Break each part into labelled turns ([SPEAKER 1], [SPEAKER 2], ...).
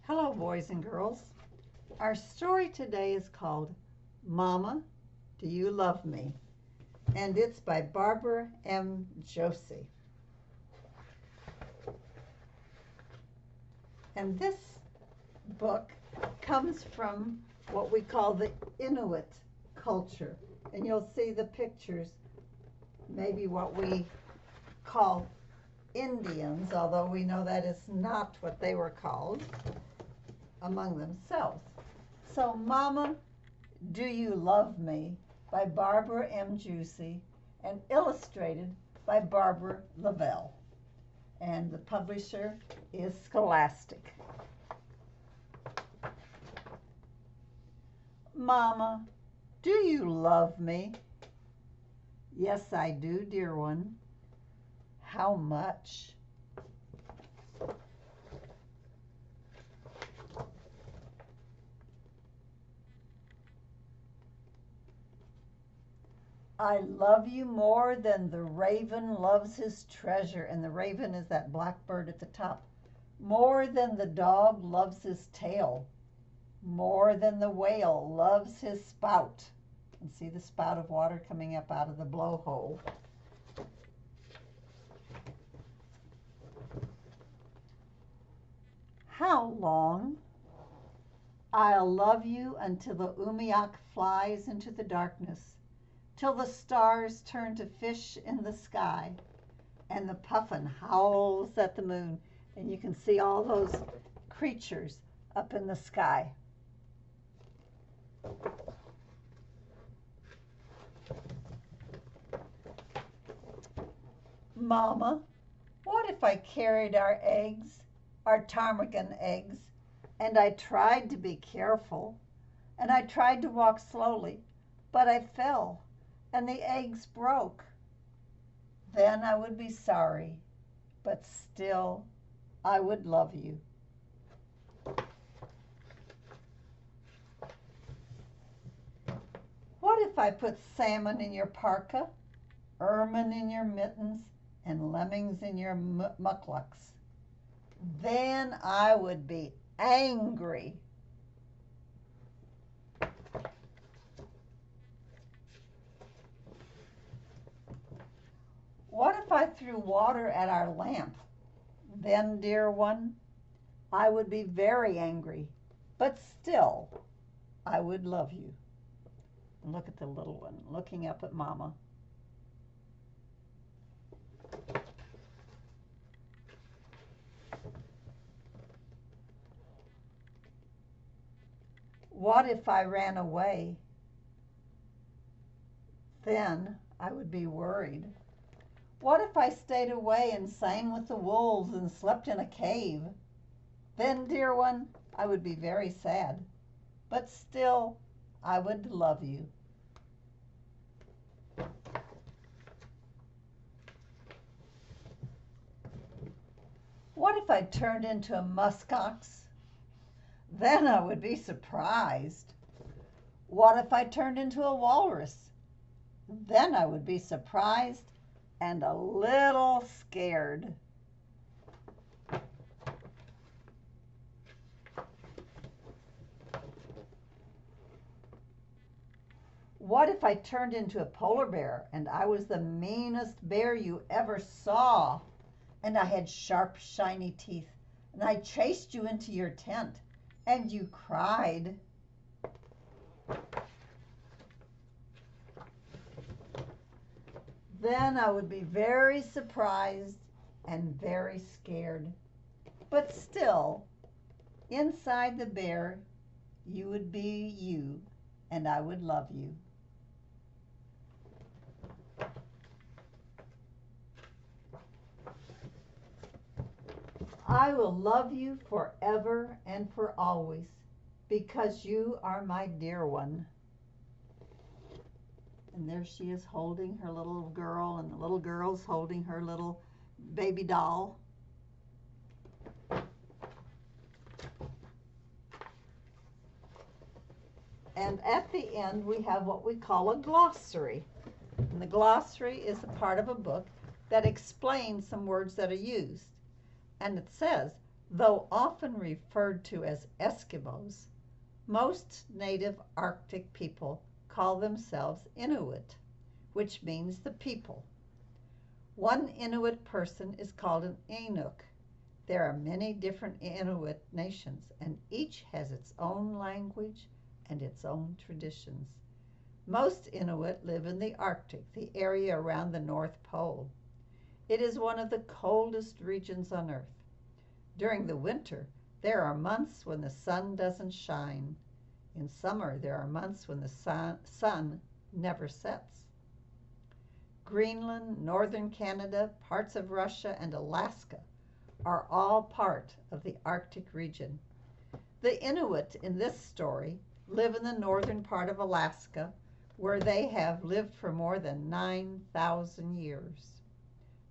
[SPEAKER 1] Hello, boys and girls. Our story today is called Mama, Do You Love Me? And it's by Barbara M. Joosse. And this book comes from what we call the Inuit culture. And you'll see the pictures, maybe what we call Indians, although we know that is not what they were called among themselves. So, Mama, Do You Love Me by Barbara M. Joosse and illustrated by Barbara Lavelle. And the publisher is Scholastic. Mama, do you love me? Yes, I do, dear one. How much? I love you more than the raven loves his treasure. And the raven is that black bird at the top. More than the dog loves his tail. More than the whale loves his spout. And see the spout of water coming up out of the blowhole. How long? I'll love you until the umiak flies into the darkness, till the stars turn to fish in the sky, and the puffin howls at the moon, and you can see all those creatures up in the sky. Mama, what if I carried our eggs, our ptarmigan eggs, and I tried to be careful, and I tried to walk slowly, but I fell, and the eggs broke? Then I would be sorry, but still I would love you. What if I put salmon in your parka, ermine in your mittens, and lemmings in your mucklucks? Then I would be angry. What if I threw water at our lamp? Then, dear one, I would be very angry, but still I would love you. Look at the little one looking up at Mama. What if I ran away? Then I would be worried. What if I stayed away and sang with the wolves and slept in a cave? Then, dear one, I would be very sad, but still I would love you. What if I turned into a muskox? Then I would be surprised. What if I turned into a walrus? Then I would be surprised and a little scared. What if I turned into a polar bear and I was the meanest bear you ever saw, and I had sharp, shiny teeth, and I chased you into your tent and you cried? Then I would be very surprised and very scared. But still, inside the bear, you would be you, and I would love you. I will love you forever and for always, because you are my dear one. And there she is holding her little girl, and the little girl's holding her little baby doll. And at the end, we have what we call a glossary. And the glossary is a part of a book that explains some words that are used. And it says, Though often referred to as Eskimos, most native Arctic people call themselves Inuit, which means the people. One Inuit person is called an Inuk. There are many different Inuit nations, and each has its own language and its own traditions. Most Inuit live in the Arctic, the area around the North Pole. It is one of the coldest regions on Earth. During the winter, there are months when the sun doesn't shine. In summer, there are months when the sun never sets. Greenland, northern Canada, parts of Russia, and Alaska are all part of the Arctic region. The Inuit in this story live in the northern part of Alaska, where they have lived for more than 9,000 years.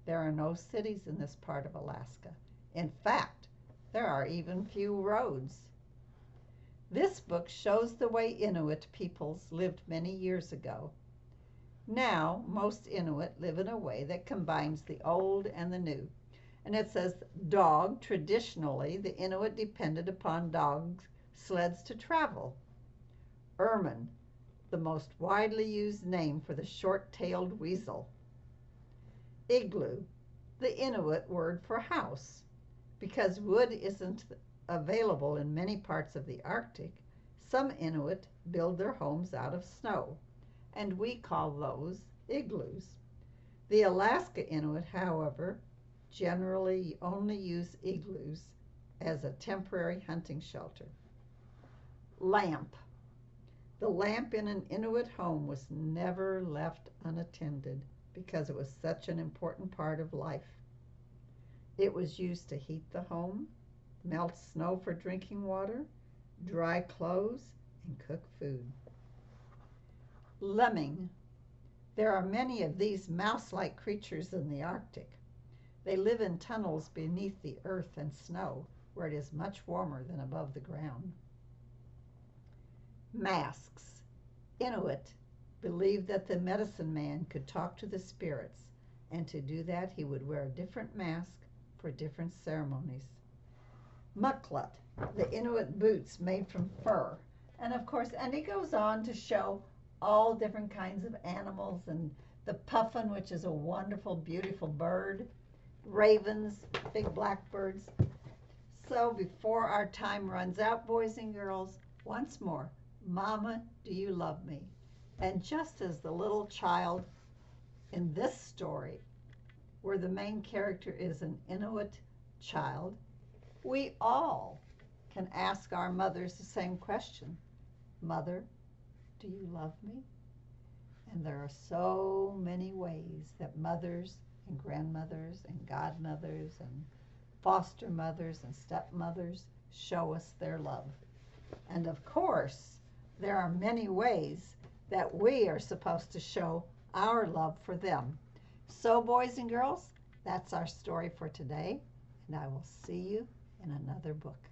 [SPEAKER 1] There are no cities in this part of Alaska. In fact, there are even few roads. This book shows the way Inuit peoples lived many years ago. Now, most Inuit live in a way that combines the old and the new. And it says, dog. Traditionally, the Inuit depended upon dog sleds to travel. Ermine, the most widely used name for the short-tailed weasel. Igloo, the Inuit word for house. Because wood isn't available in many parts of the Arctic, some Inuit build their homes out of snow, and we call those igloos. The Alaska Inuit, however, generally only use igloos as a temporary hunting shelter. Lamp. The lamp in an Inuit home was never left unattended because it was such an important part of life. It was used to heat the home, melt snow for drinking water, dry clothes, and cook food. Lemming. There are many of these mouse-like creatures in the Arctic. They live in tunnels beneath the earth and snow, where it is much warmer than above the ground. Masks. Inuit believed that the medicine man could talk to the spirits, and to do that he would wear a different mask for different ceremonies. Mucklut, the Inuit boots made from fur. And of course, and it goes on to show all different kinds of animals, and the puffin, which is a wonderful, beautiful bird, ravens, big blackbirds. So before our time runs out, boys and girls, once more, Mama, do you love me? And just as the little child in this story, where the main character is an Inuit child, we all can ask our mothers the same question. Mother, do you love me? And there are so many ways that mothers and grandmothers and godmothers and foster mothers and stepmothers show us their love. And of course, there are many ways that we are supposed to show our love for them. So, boys and girls, that's our story for today, and I will see you in another book.